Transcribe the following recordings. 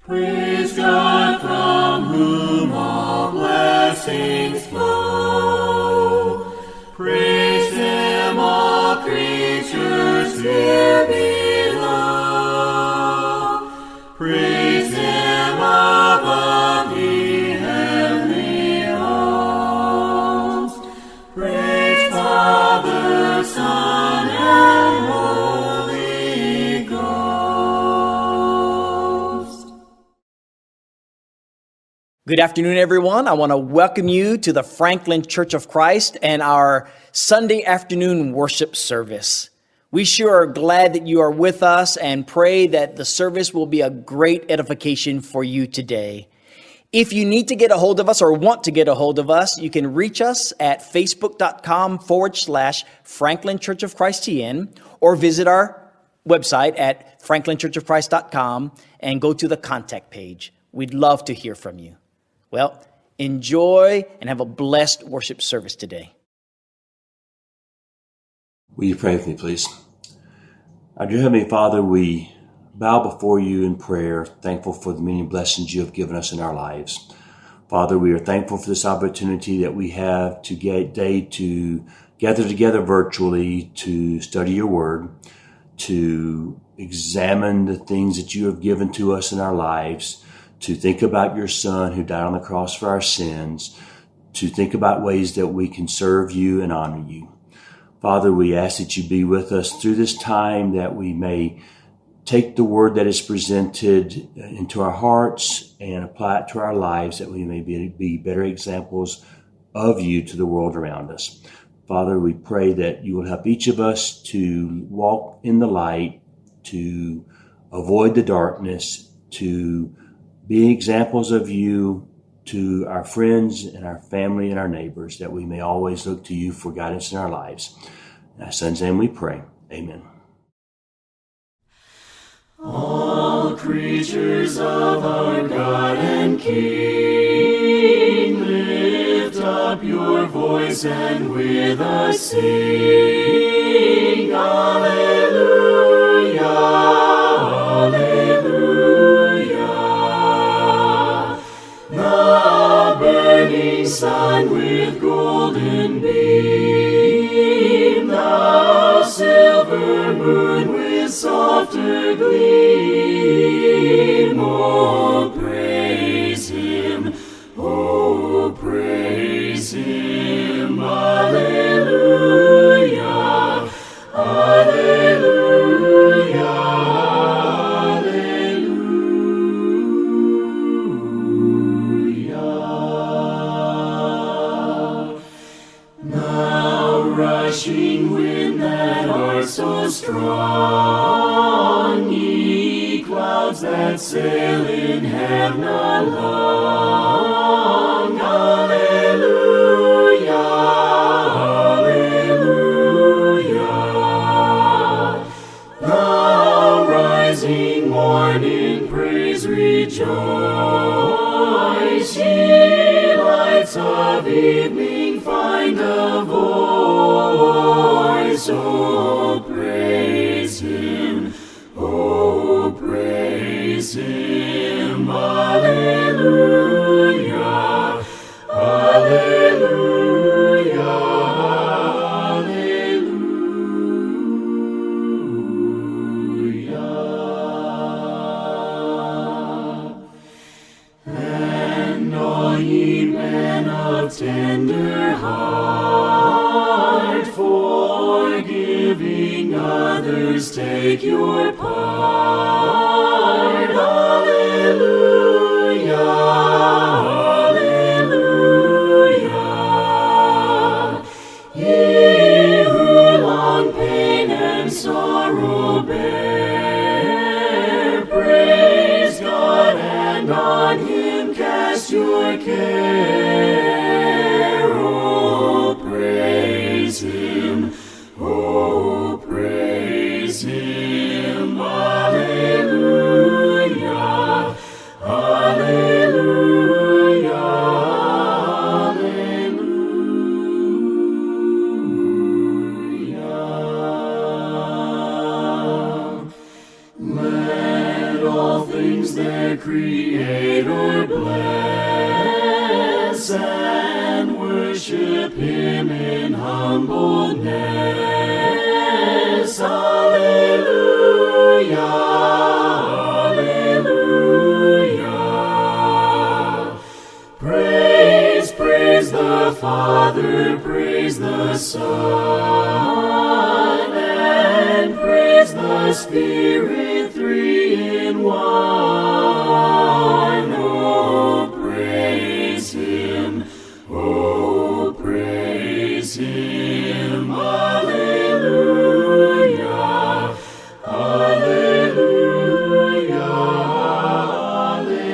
Praise God from whom all blessings flow. Praise Him, all creatures here below. Praise Him above the heavenly host. Praise Father, Son, and Holy Ghost. Good afternoon, everyone. I want to welcome you to the Franklin Church of Christ and our Sunday afternoon worship service. We sure are glad that you are with us and pray that the service will be a great edification for you today. If you need to get a hold of us or want to get a hold of us, you can reach us at facebook.com/Franklin Church of Christ TN or visit our website at franklinchurchofchrist.com and go to the contact page. We'd love to hear from you. Well, enjoy and have a blessed worship service today. Will you pray with me, please? Our dear Heavenly Father, we bow before you in prayer, thankful for the many blessings you have given us in our lives. Father, we are thankful for this opportunity that we have today to gather together virtually to study your word, to examine the things that you have given to us in our lives, to think about your Son who died on the cross for our sins, to think about ways that we can serve you and honor you. Father, we ask that you be with us through this time, that we may take the word that is presented into our hearts and apply it to our lives, that we may be better examples of you to the world around us. Father, we pray that you will help each of us to walk in the light, to avoid the darkness, to be examples of you to our friends and our family and our neighbors, that we may always look to you for guidance in our lives. In our Son's name we pray. Amen. All creatures of our God and King, lift up your voice and with us sing. Alleluia, alleluia. The burning sun with golden beam, the silver moon with softer gleam. Oh, praise Him, oh, praise Him. Alleluia, alleluia, alleluia. Now rushing wind that are so strong, ye clouds that sail in heaven along. Alleluia, alleluia. The rising morning praise rejoice, ye lights of evening find a voice. Oh, praise Him, oh, praise Him. Alleluia, alleluia, alleluia. And all ye men of tender heart, forgiving others, take your part. Alleluia, alleluia. Ye who long pain and sorrow bear, praise God and on Him cast your care. Oh, praise Him, oh, praise Him. Alleluia, alleluia. Creator bless and worship Him in humbleness. Alleluia, alleluia. Praise, praise the Father, praise the Son, and praise the Spirit, three in one. Oh, praise Him, oh, praise Him. Alleluia, alleluia, alleluia.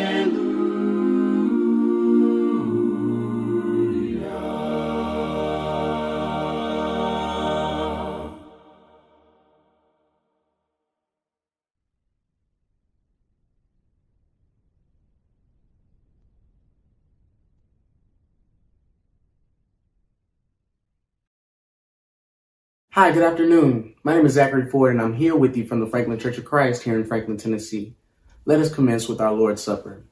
Hi, good afternoon. My name is Zachary Ford, and I'm here with you from the Franklin Church of Christ here in Franklin, Tennessee. Let us commence with our Lord's Supper.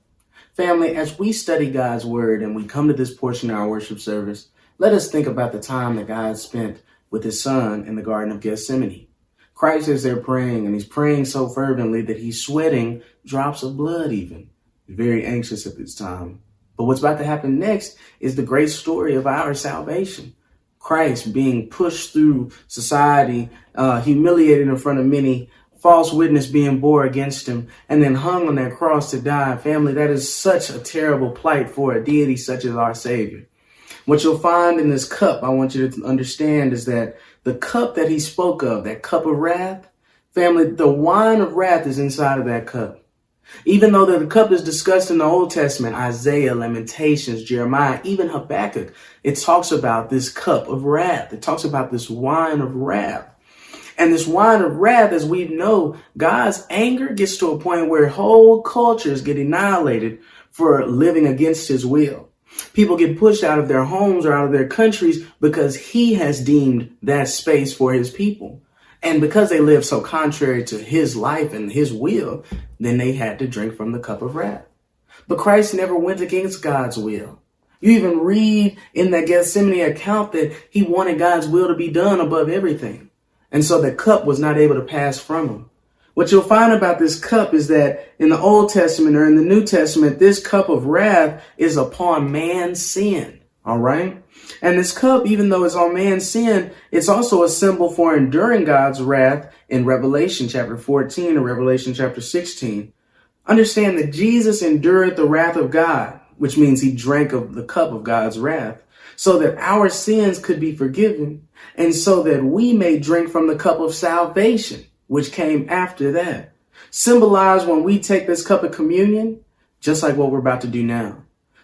Family, as we study God's Word and we come to this portion of our worship service, let us think about the time that God spent with His Son in the Garden of Gethsemane. Christ is there praying, and He's praying so fervently that He's sweating drops of blood even. He's very anxious at this time. But what's about to happen next is the great story of our salvation. Christ being pushed through society, humiliated in front of many, false witness being bore against Him, and then hung on that cross to die. Family, that is such a terrible plight for a deity such as our Savior. What you'll find in this cup, I want you to understand, is that the cup that He spoke of, that cup of wrath, family, the wine of wrath is inside of that cup. Even though the cup is discussed in the Old Testament, Isaiah, Lamentations, Jeremiah, even Habakkuk, it talks about this cup of wrath. It talks about this wine of wrath. And this wine of wrath, as we know, God's anger gets to a point where whole cultures get annihilated for living against His will. People get pushed out of their homes or out of their countries because He has deemed that space for His people. And because they live so contrary to His life and His will, then they had to drink from the cup of wrath. But Christ never went against God's will. You even read in that Gethsemane account that He wanted God's will to be done above everything. And so the cup was not able to pass from Him. What you'll find about this cup is that in the Old Testament or in the New Testament, this cup of wrath is upon man's sin. All right. And this cup, even though it's on man's sin, it's also a symbol for enduring God's wrath in Revelation chapter 14 or Revelation chapter 16. Understand that Jesus endured the wrath of God, which means He drank of the cup of God's wrath, so that our sins could be forgiven, and so that we may drink from the cup of salvation, which came after that. Symbolized when we take this cup of communion, just like what we're about to do now.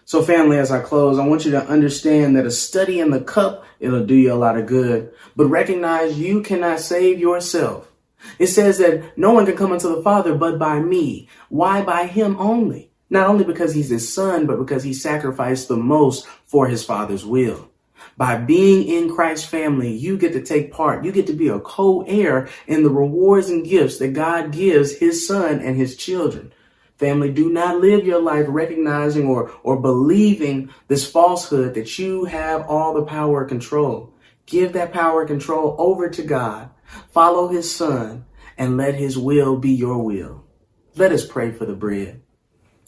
So family, as I close, I want you to understand that a study in the cup, it'll do you a lot of good. But recognize you cannot save yourself. It says that no one can come unto the Father but by me. Why by Him only? Not only because He's His Son, but because He sacrificed the most for His Father's will. By being in Christ's family, you get to take part. You get to be a co-heir in the rewards and gifts that God gives His Son and His children. Family, do not live your life recognizing or believing this falsehood that you have all the power and control. Give that power and control over to God. Follow His Son and let His will be your will. Let us pray for the bread.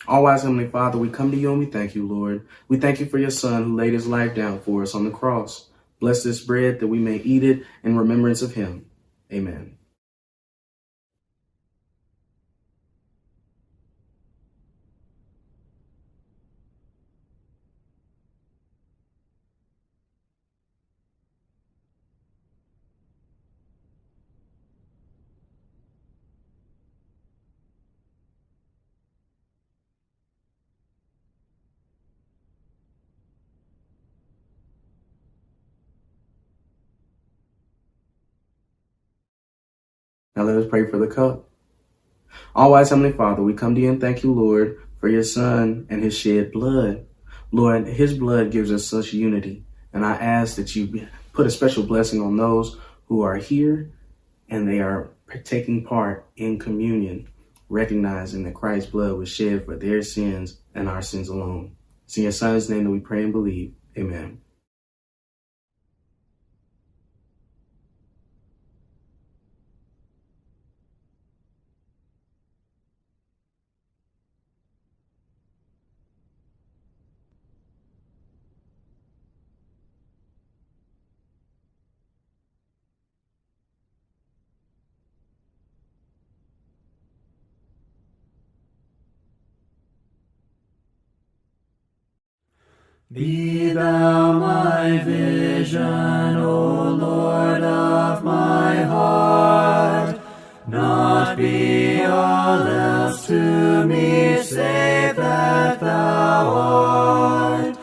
All-wise Heavenly Father, we come to You and we thank You, Lord. We thank You for Your Son who laid His life down for us on the cross. Bless this bread that we may eat it in remembrance of Him. Amen. Now let us pray for the cup. All-wise Heavenly Father, we come to You and thank You, Lord, for Your Son and His shed blood. Lord, His blood gives us such unity. And I ask that You put a special blessing on those who are here and they are taking part in communion. recognizing that Christ's blood was shed for their sins and our sins alone. It's in your Son's name that we pray and believe. Amen. Be thou my vision, O Lord of my heart, not be all else to me save that thou art.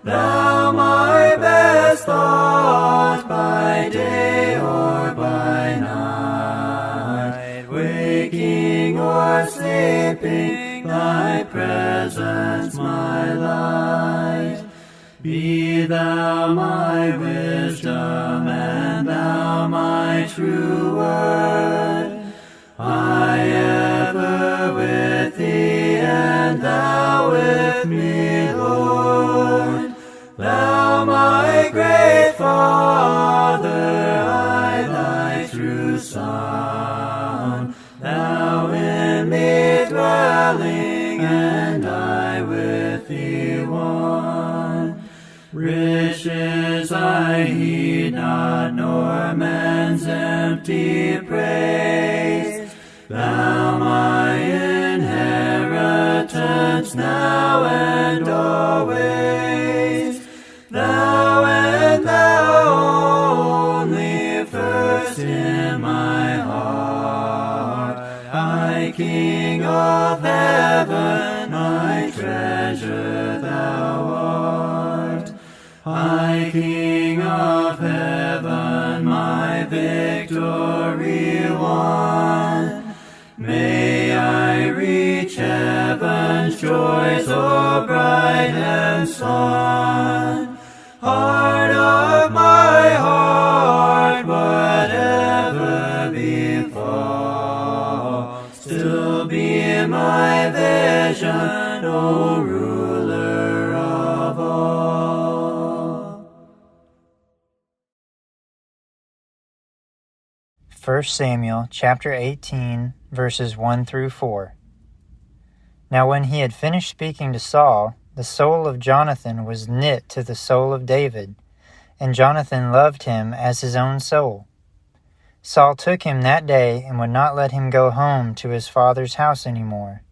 Thou my best thought by day or by night, waking or sleeping, thy presence my light. Be thou my wisdom, and thou my true word. I ever with thee, and thou with me, Lord. Thou my great Father, I thy true Son. Thou in me dwelling, and I with thee one. Riches I heed not, nor man's empty praise. Thou my inheritance now and always. Thou and thou only first in my heart. I, King of heaven, my treasure thou art. I, King of heaven, my victory won. May I reach heaven's joys, O bright and sun. Heart of my heart, whatever befall, still be my vision, O ruler of all. 1 Samuel chapter 18, verses 1 through 4. Now when he had finished speaking to Saul, the soul of Jonathan was knit to the soul of David, and Jonathan loved him as his own soul. Saul took him that day and would not let him go home to his father's house any more.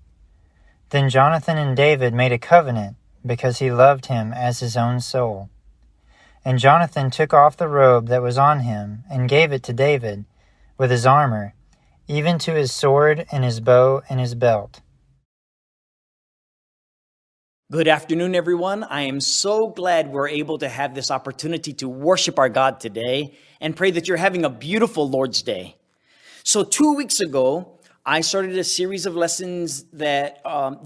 Then Jonathan and David made a covenant, because he loved him as his own soul. And Jonathan took off the robe that was on him, and gave it to David, with his armor, even to his sword and his bow and his belt. Good afternoon, everyone. I am so glad we're able to have this opportunity to worship our God today and pray that you're having a beautiful Lord's Day. So 2 weeks ago, I started a series of lessons that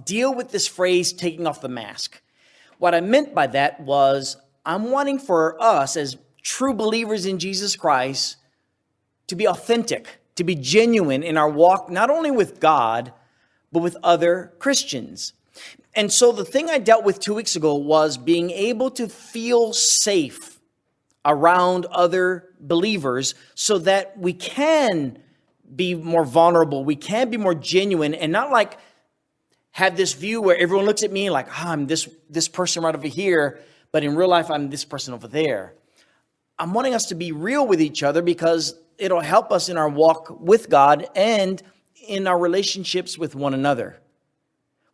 deal with this phrase, taking off the mask. What I meant by that was I'm wanting for us as true believers in Jesus Christ to be authentic, to be genuine in our walk, not only with God, but with other Christians. And so the thing I dealt with 2 weeks ago was being able to feel safe around other believers so that we can be more vulnerable, we can be more genuine, and not like have this view where everyone looks at me like, I'm this person right over here, but in real life, I'm this person over there. I'm wanting us to be real with each other because it'll help us in our walk with God and in our relationships with one another.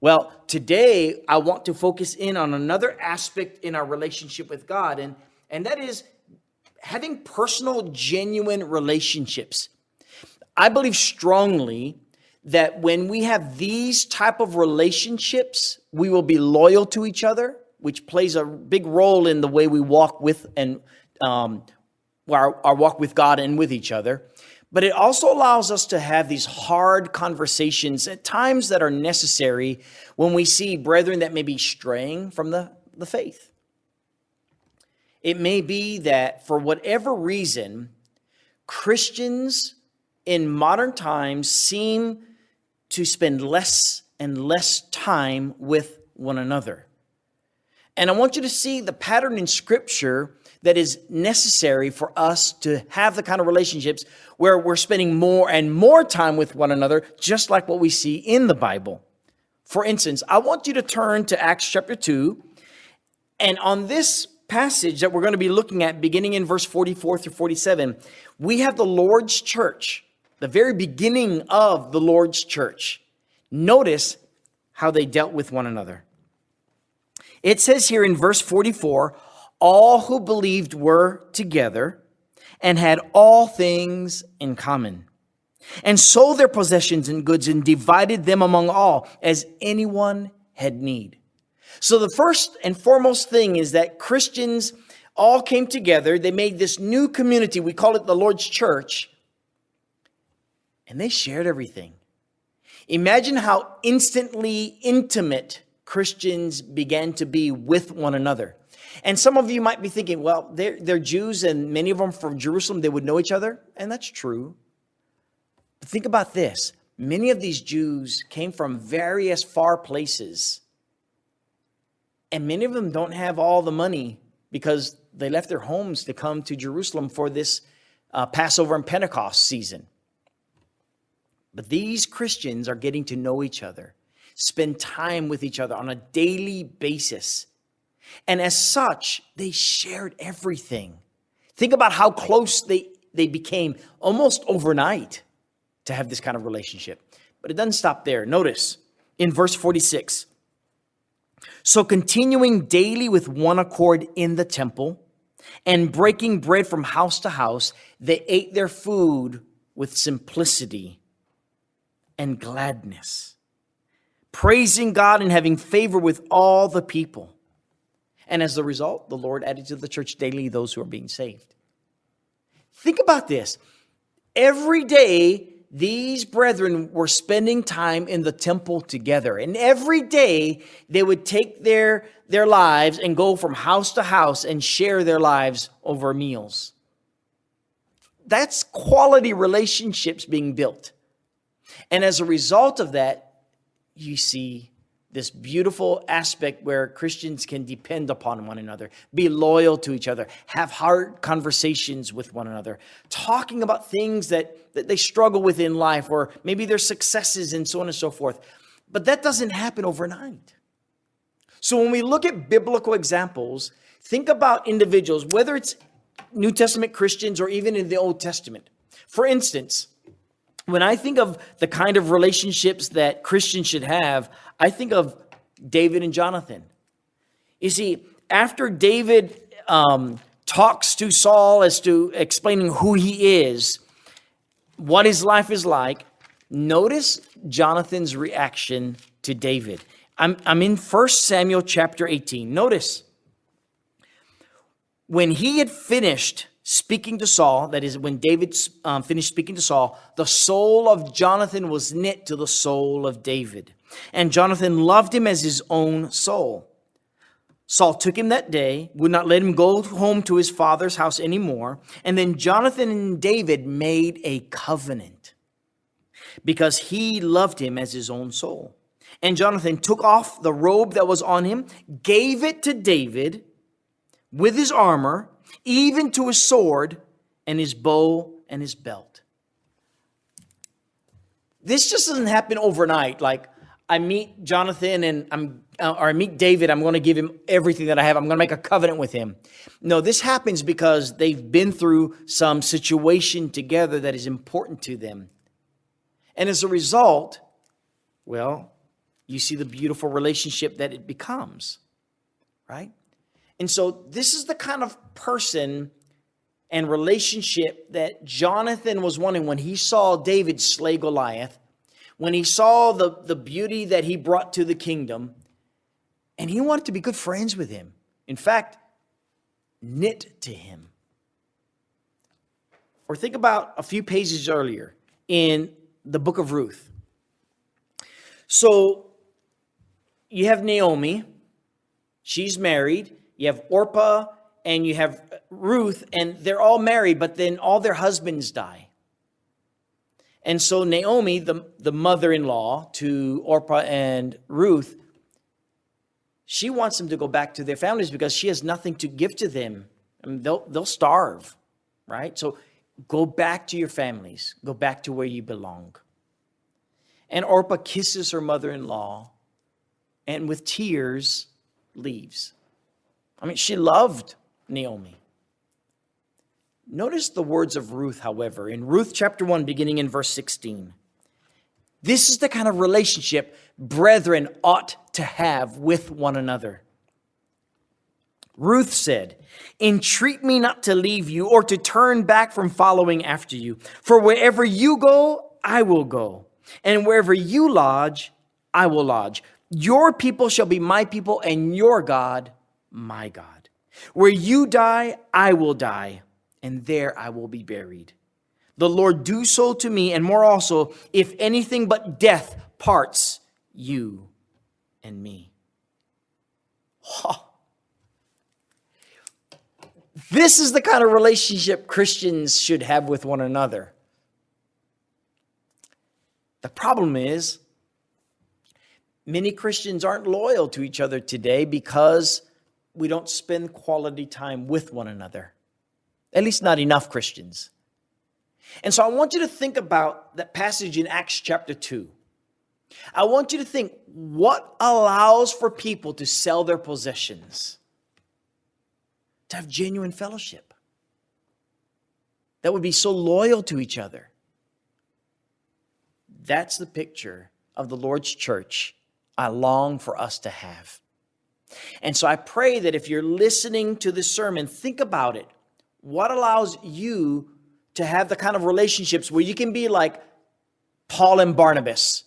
Well, today I want to focus in on another aspect in our relationship with God, and that is having personal, genuine relationships. I believe strongly that when we have these type of relationships, we will be loyal to each other, which plays a big role in the way we walk with and our walk with God and with each other. But it also allows us to have these hard conversations at times that are necessary when we see brethren that may be straying from the faith. It may be that for whatever reason, Christians in modern times seem to spend less and less time with one another. And I want you to see the pattern in Scripture that is necessary for us to have the kind of relationships where we're spending more and more time with one another, just like what we see in the Bible. For instance, I want you to turn to Acts chapter 2, and on this passage that we're going to be looking at, beginning in verse 44 through 47, we have the Lord's church, the very beginning of the Lord's church. Notice how they dealt with one another. It says here in verse 44, all who believed were together and had all things in common, and sold their possessions and goods and divided them among all as anyone had need. So the first and foremost thing is that Christians all came together. They made this new community. We call it the Lord's church. And they shared everything. Imagine how instantly intimate Christians began to be with one another. And some of you might be thinking, well, they're Jews and many of them from Jerusalem, they would know each other. And that's true. But think about this. Many of these Jews came from various far places. And many of them don't have all the money because they left their homes to come to Jerusalem for this Passover and Pentecost season. But these Christians are getting to know each other, spend time with each other on a daily basis. And as such, they shared everything. Think about how close they became almost overnight to have this kind of relationship. But it doesn't stop there. Notice in verse 46. So continuing daily with one accord in the temple and breaking bread from house to house, they ate their food with simplicity and gladness, praising God and having favor with all the people. And as a result, the Lord added to the church daily those who are being saved. Think about this. Every day, these brethren were spending time in the temple together. And every day, they would take their lives and go from house to house and share their lives over meals. That's quality relationships being built. And as a result of that, you see this beautiful aspect where Christians can depend upon one another, be loyal to each other, have hard conversations with one another, talking about things that they struggle with in life, or maybe their successes and so on and so forth. But that doesn't happen overnight. So when we look at biblical examples, think about individuals, whether it's New Testament Christians or even in the Old Testament. For instance, when I think of the kind of relationships that Christians should have, I think of David and Jonathan. You see, after David talks to Saul as to explaining who he is, what his life is like, notice Jonathan's reaction to David. I'm in 1 Samuel chapter 18. Notice, when he had finished speaking to Saul, that is, when David finished speaking to Saul, the soul of Jonathan was knit to the soul of David. And Jonathan loved him as his own soul. Saul took him that day, would not let him go home to his father's house anymore. And then Jonathan and David made a covenant because he loved him as his own soul. And Jonathan took off the robe that was on him, gave it to David with his armor, even to his sword and his bow and his belt. This just doesn't happen overnight. Like, I meet Jonathan and I meet David, I'm going to give him everything that I have. I'm going to make a covenant with him. No, this happens because they've been through some situation together that is important to them. And as a result, well, you see the beautiful relationship that it becomes, right? And so this is the kind of person and relationship that Jonathan was wanting when he saw David slay Goliath, when he saw the beauty that he brought to the kingdom, and he wanted to be good friends with him. In fact, knit to him. Or think about a few pages earlier in the book of Ruth. So you have Naomi, she's married. You have Orpah and you have Ruth, and they're all married, but then all their husbands die. And so Naomi, the mother-in-law to Orpah and Ruth, she wants them to go back to their families because she has nothing to give to them. I mean, they'll starve, right? So go back to your families. Go back to where you belong. And Orpah kisses her mother-in-law and with tears leaves. I mean, she loved Naomi. Notice the words of Ruth, however, in Ruth chapter 1, beginning in verse 16. This is the kind of relationship brethren ought to have with one another. Ruth said, "Entreat me not to leave you or to turn back from following after you. For wherever you go, I will go. And wherever you lodge, I will lodge. Your people shall be my people, and your God, my God. Where you die, I will die, and there I will be buried. The Lord do so to me, and more also, if anything but death parts you and me." This is the kind of relationship Christians should have with one another. The problem is, many Christians aren't loyal to each other today because we don't spend quality time with one another. At least not enough Christians. And so I want you to think about that passage in Acts chapter 2. I want you to think, what allows for people to sell their possessions? To have genuine fellowship. That would be so loyal to each other. That's the picture of the Lord's church I long for us to have. And so I pray that if you're listening to this sermon, think about it. What allows you to have the kind of relationships where you can be like Paul and Barnabas,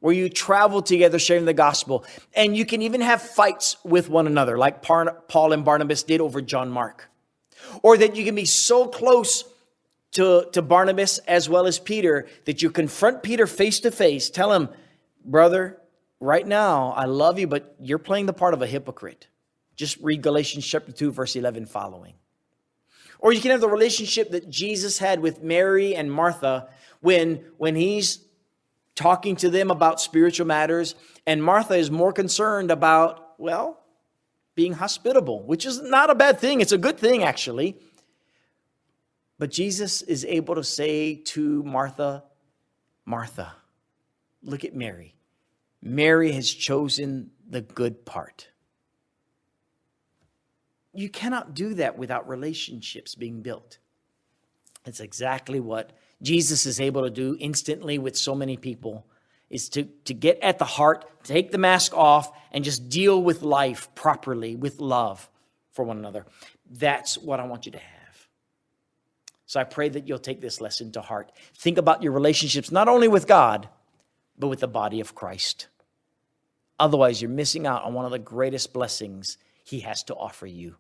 where you travel together sharing the gospel, and you can even have fights with one another like Paul and Barnabas did over John Mark? Or that you can be so close to Barnabas as well as Peter that you confront Peter face to face, tell him, "Brother, right now I love you, but you're playing the part of a hypocrite." Just read Galatians chapter 2, verse 11 following. Or you can have the relationship that Jesus had with Mary and Martha when he's talking to them about spiritual matters, and Martha is more concerned about, well, being hospitable, which is not a bad thing. It's a good thing, actually. But Jesus is able to say to Martha, "Martha, look at Mary. Mary has chosen the good part." You cannot do that without relationships being built. It's exactly what Jesus is able to do instantly with so many people, is to get at the heart, take the mask off, and just deal with life properly with love for one another. That's what I want you to have. So I pray that you'll take this lesson to heart. Think about your relationships, not only with God, but with the body of Christ. Otherwise, you're missing out on one of the greatest blessings He has to offer you,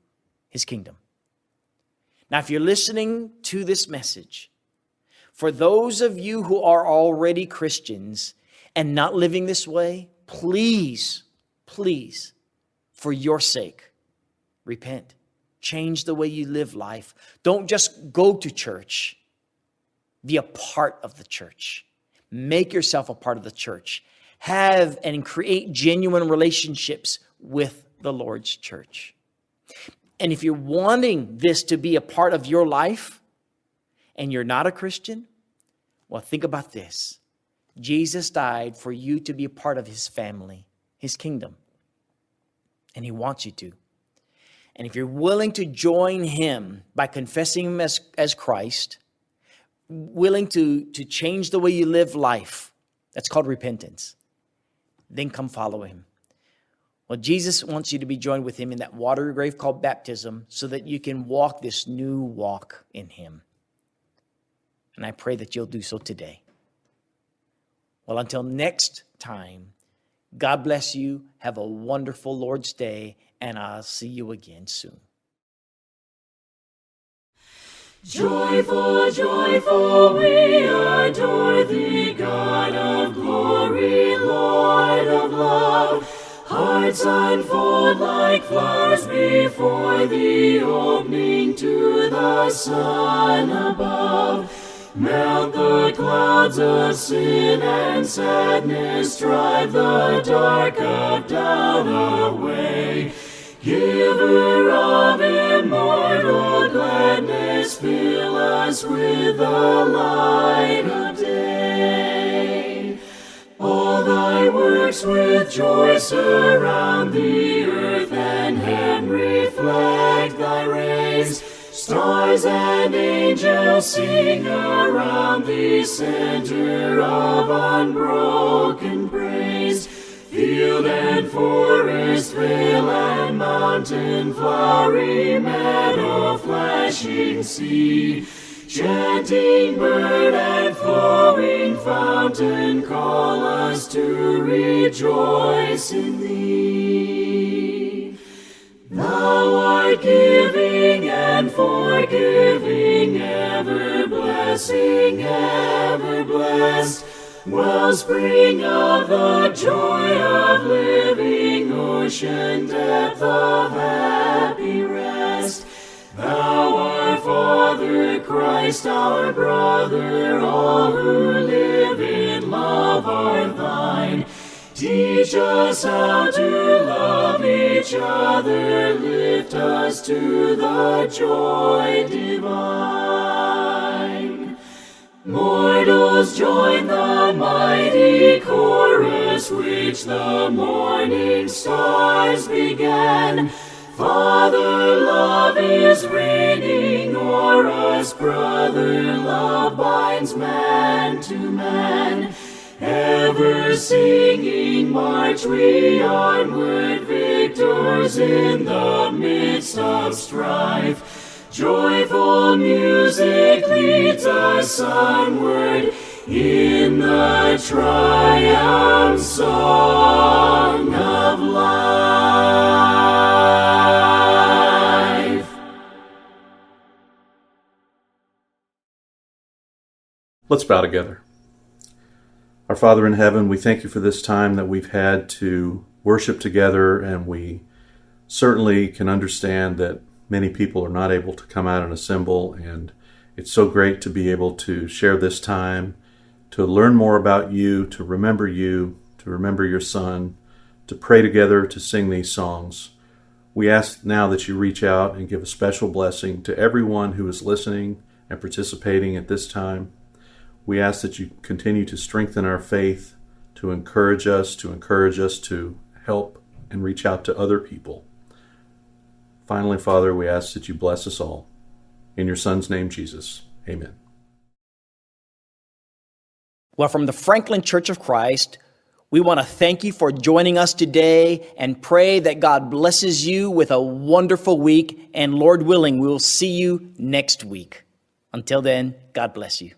His kingdom. Now, if you're listening to this message, for those of you who are already Christians and not living this way, please, for your sake, repent. Change the way you live life. Don't just go to church. Be a part of the church. Make yourself a part of the church. Have and create genuine relationships with the Lord's church. And if you're wanting this to be a part of your life and you're not a Christian, well, think about this. Jesus died for you to be a part of His family, His kingdom. And He wants you to. And if you're willing to join Him by confessing Him as Christ, willing to change the way you live life, that's called repentance, then come follow Him. Well, Jesus wants you to be joined with Him in that watery grave called baptism so that you can walk this new walk in Him. And I pray that you'll do so today. Well, until next time, God bless you. Have a wonderful Lord's Day, and I'll see you again soon. Joyful, joyful, we adore Thee, God of glory, Lord of love. Hearts unfold like flowers before Thee, opening to the sun above. Melt the clouds of sin and sadness, drive the dark of doubt away. Giver of immortal gladness, fill us with the light of day. All thy works with joy surround the earth, and heaven reflect thy rays. Stars and angels sing around thee, center of unbroken praise. Field and forest, vale and mountain, flowery meadow, flashing sea, chanting bird and flowing fountain, call us to rejoice in thee. Thou art giving and forgiving, ever blessing, ever blessed, wellspring of the joy of living, ocean depth of happy rest. Thou, our Father, Christ our brother, all who live in love are thine. Teach us how to love each other, lift us to the joy divine. Mortals join the mighty chorus which the morning stars began. Father love is reigning o'er us, brother love binds man to man. Ever singing march we onward, victors in the midst of strife. Joyful music leads us onward in the triumph song of life. Let's bow together. Our Father in heaven, we thank you for this time that we've had to worship together, and we certainly can understand that many people are not able to come out and assemble, and it's so great to be able to share this time, to learn more about you, to remember your Son, to pray together, to sing these songs. We ask now that you reach out and give a special blessing to everyone who is listening and participating at this time. We ask that you continue to strengthen our faith, to encourage us to help and reach out to other people. Finally, Father, we ask that you bless us all. In your Son's name, Jesus. Amen. Well, from the Franklin Church of Christ, we want to thank you for joining us today and pray that God blesses you with a wonderful week. And Lord willing, we will see you next week. Until then, God bless you.